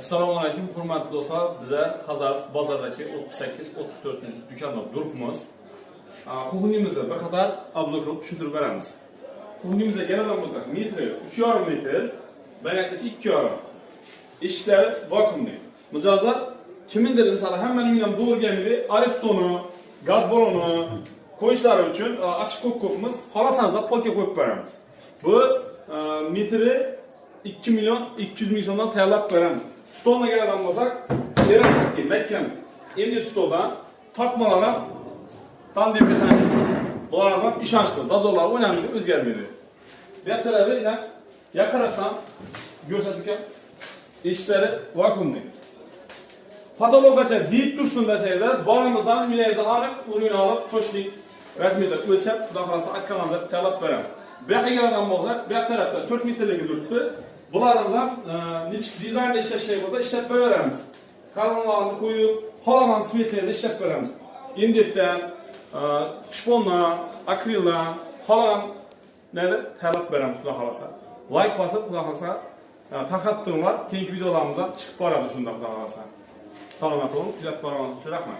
Assalomu alaykum, hurmatli do'stlar. Biza Hazar bozordagi 38-34 do'konda turibmiz. Kuxnyamizda bir qator obzor qilib tushuntirib beramiz. Kuxnyamizga keladigan bo'lsak, metri 3,5 metr, balandligi 2,5. Eshiklar vakuumli. Mijozlar kimdir misol hammaning bilan bo'lgandek arestoni, gaz baloni qo'yishlari uchun ochiq ko'kimiz xolasanizda polka qo'yib beramiz. Bu metri 2 milyon 200 ming so'mdan tayyorlab beramiz. Stolga keladigan bo'lsak, Eramski, Mekkan, endi stoldan tortmalarni tandim mexanik. Bularga ishonchli, zazorlar o'ynamadi, o'zgarmaydi. Bu tarafı ila yaqinroqdan ko'rsatgan eshiklari vakuumli. Patologgacha deyip tursin desanglar, borimizdan uyingizga olib, o'rnini olib, qo'shlik rasmiyda o'lchab, xudo xolasa akkamanda tayyorlab beramiz. Bu yoqqa keladigan bo'lsak, bu tarafda 4 metrlik turibdi. Bularimiz ham nechik dizaynda ishlashlik bo'lsa, ishlab beramiz. Qalamlarni qo'yib, xohlagan svetlarda ishlab beramiz. Endetdan, shpondan, akrildan, xohlagan nega tayyorlab beramiz, xudo xolasa. Like bosib, xudo xolasa tarqatib turinglar, keyingi videolarimizda chiqib boradi shunda, xudo xolasa. Salomat bo'ling, kuzatib borganingiz uchun rahmat.